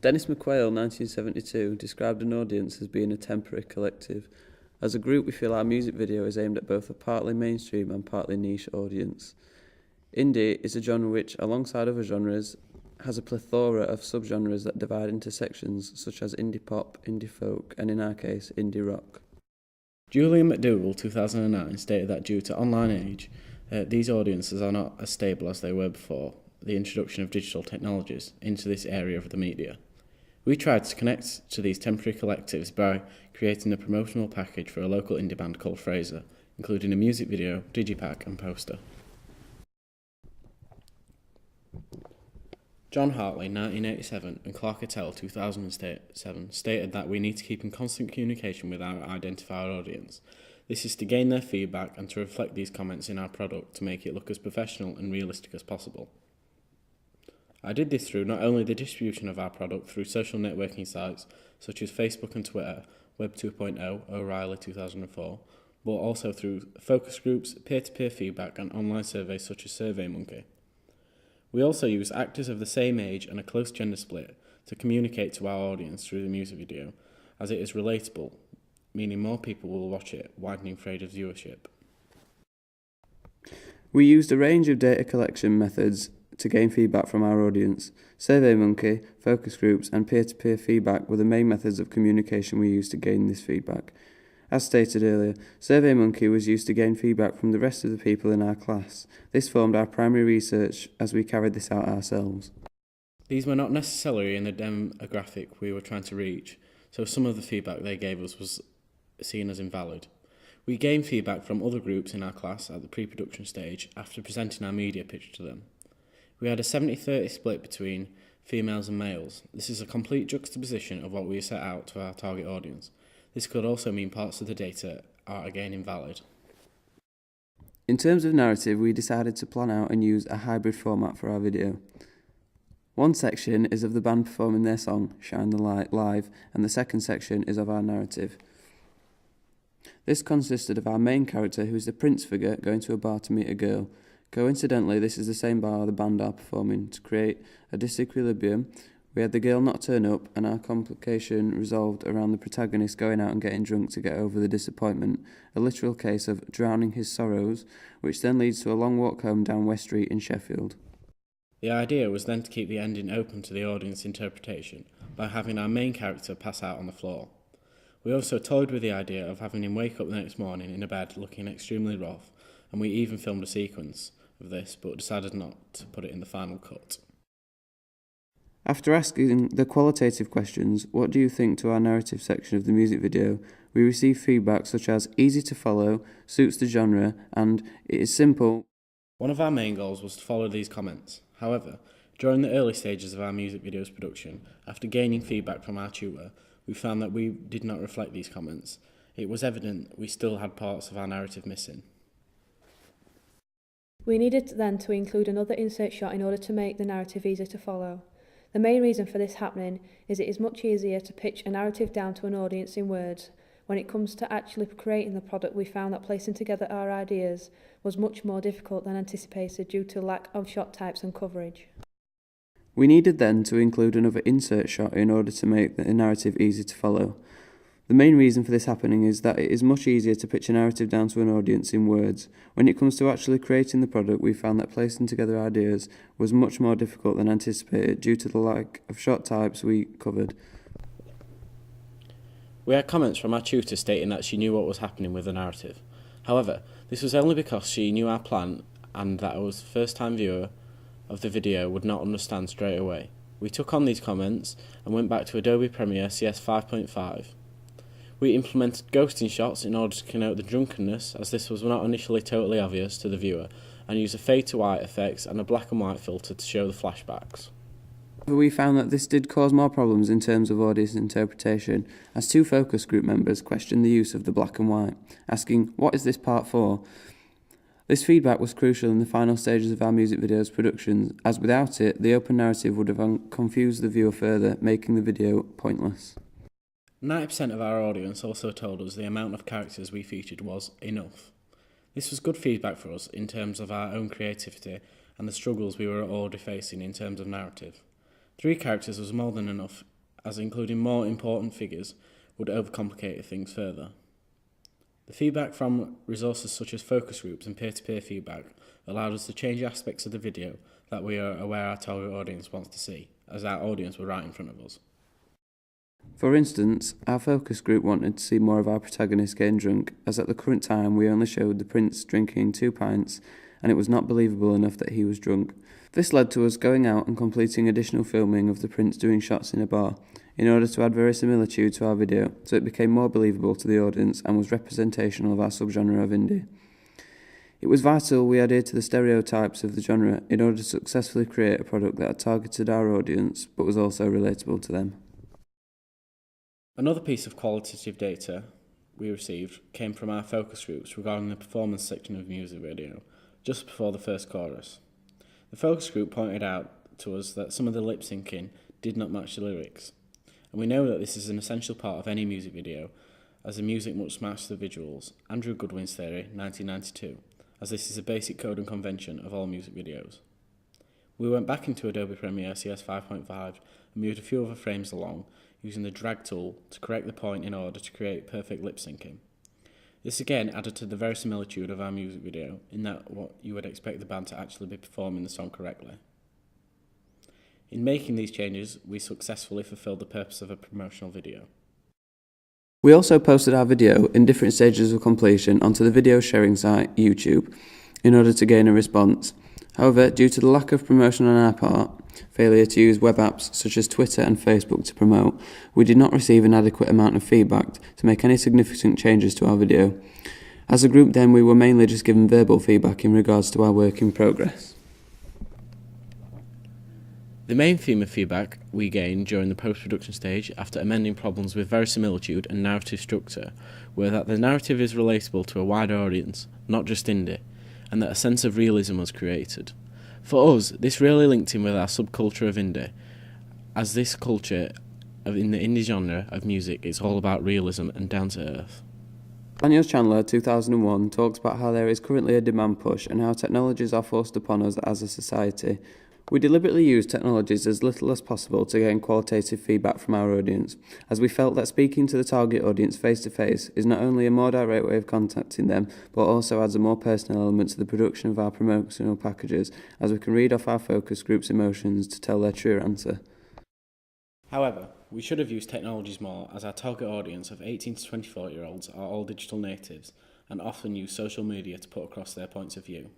Dennis McQuail, 1972, described an audience as being a temporary collective. As a group, we feel our music video is aimed at both a partly mainstream and partly niche audience. Indie is a genre which, alongside other genres, has a plethora of subgenres that divide into sections such as indie pop, indie folk, and in our case, indie rock. Julian McDougall, 2009, stated that due to online age, these audiences are not as stable as they were before the introduction of digital technologies into this area of the media. We tried to connect to these temporary collectives by creating a promotional package for a local indie band called Fraser, including a music video, digipack and poster. John Hartley, 1987, and Clark Attell, 2007, stated that we need to keep in constant communication with our identified audience. This is to gain their feedback and to reflect these comments in our product to make it look as professional and realistic as possible. I did this through not only the distribution of our product through social networking sites such as Facebook and Twitter, Web 2.0, O'Reilly 2004, but also through focus groups, peer-to-peer feedback and online surveys such as SurveyMonkey. We also use actors of the same age and a close gender split to communicate to our audience through the music video, as it is relatable, meaning more people will watch it, widening Fraser's viewership. We used a range of data collection methods to gain feedback from our audience. SurveyMonkey, focus groups, and peer-to-peer feedback were the main methods of communication we used to gain this feedback. As stated earlier, SurveyMonkey was used to gain feedback from the rest of the people in our class. This formed our primary research as we carried this out ourselves. These were not necessarily in the demographic we were trying to reach, so some of the feedback they gave us was seen as invalid. We gained feedback from other groups in our class at the pre-production stage after presenting our media pitch to them. We had a 70-30 split between females and males. This is a complete juxtaposition of what we set out to our target audience. This could also mean parts of the data are again invalid. In terms of narrative, we decided to plan out and use a hybrid format for our video. One section is of the band performing their song, Shine the Light, live, and the second section is of our narrative. This consisted of our main character, who is the prince figure, going to a bar to meet a girl. Coincidentally, this is the same bar the band are performing. To create a disequilibrium, we had the girl not turn up, and our complication resolved around the protagonist going out and getting drunk to get over the disappointment, a literal case of drowning his sorrows, which then leads to a long walk home down West Street in Sheffield. The idea was then to keep the ending open to the audience interpretation by having our main character pass out on the floor. We also toyed with the idea of having him wake up the next morning in a bed looking extremely rough, and we even filmed a sequence of this but decided not to put it in the final cut. After asking the qualitative questions, what do you think, to our narrative section of the music video, we received feedback such as easy to follow, suits the genre, and it is simple. One of our main goals was to follow these comments. However, during the early stages of our music video's production, after gaining feedback from our tutor, we found that we did not reflect these comments. It was evident we still had parts of our narrative missing. We needed then to include another insert shot in order to make the narrative easier to follow. The main reason for this happening is it is much easier to pitch a narrative down to an audience in words. When it comes to actually creating the product, we found that placing together our ideas was much more difficult than anticipated due to lack of shot types and coverage. We needed then to include another insert shot in order to make the narrative easy to follow. The main reason for this happening is that it is much easier to pitch a narrative down to an audience in words. When it comes to actually creating the product, we found that placing together ideas was much more difficult than anticipated due to the lack of shot types we covered. We had comments from our tutor stating that she knew what was happening with the narrative. However, this was only because she knew our plan and that a first-time viewer of the video would not understand straight away. We took on these comments and went back to Adobe Premiere CS 5.5. We implemented ghosting shots in order to connote the drunkenness, as this was not initially totally obvious to the viewer, and used a fade to white effects and a black and white filter to show the flashbacks. We found that this did cause more problems in terms of audience interpretation, as two focus group members questioned the use of the black and white, asking, "What is this part for?" This feedback was crucial in the final stages of our music video's production, as without it, the open narrative would have confused the viewer further, making the video pointless. 90% of our audience also told us the amount of characters we featured was enough. This was good feedback for us in terms of our own creativity and the struggles we were already facing in terms of narrative. 3 characters was more than enough as including more important figures would overcomplicate things further. The feedback from resources such as focus groups and peer-to-peer feedback allowed us to change aspects of the video that we are aware our target audience wants to see, as our audience were right in front of us. For instance, our focus group wanted to see more of our protagonist getting drunk, as at the current time we only showed the prince drinking 2 pints, and it was not believable enough that he was drunk. This led to us going out and completing additional filming of the prince doing shots in a bar, in order to add verisimilitude to our video, so it became more believable to the audience and was representational of our subgenre of indie. It was vital we adhered to the stereotypes of the genre in order to successfully create a product that had targeted our audience, but was also relatable to them. Another piece of qualitative data we received came from our focus groups regarding the performance section of the music video, just before the first chorus. The focus group pointed out to us that some of the lip syncing did not match the lyrics, and we know that this is an essential part of any music video, as the music must match the visuals. Andrew Goodwin's theory, 1992, as this is a basic code and convention of all music videos. We went back into Adobe Premiere CS 5.5 and moved a few other frames along, using the drag tool to correct the point in order to create perfect lip syncing. This again added to the verisimilitude of our music video, in that what you would expect the band to actually be performing the song correctly. In making these changes, we successfully fulfilled the purpose of a promotional video. We also posted our video in different stages of completion onto the video sharing site, YouTube, in order to gain a response. However, due to the lack of promotion on our part, failure to use web apps such as Twitter and Facebook to promote, we did not receive an adequate amount of feedback to make any significant changes to our video. As a group then, we were mainly just given verbal feedback in regards to our work in progress. The main theme of feedback we gained during the post-production stage after amending problems with verisimilitude and narrative structure were that the narrative is relatable to a wider audience, not just indie, and that a sense of realism was created. For us, this really linked in with our subculture of indie, as this culture in the indie genre of music is all about realism and down to earth. Daniel Chandler, 2001, talks about how there is currently a demand push and how technologies are forced upon us as a society. We deliberately use technologies as little as possible to gain qualitative feedback from our audience, as we felt that speaking to the target audience face-to-face is not only a more direct way of contacting them, but also adds a more personal element to the production of our promotional packages, as we can read off our focus group's emotions to tell their true answer. However, we should have used technologies more, as our target audience of 18 to 24-year-olds are all digital natives and often use social media to put across their points of view.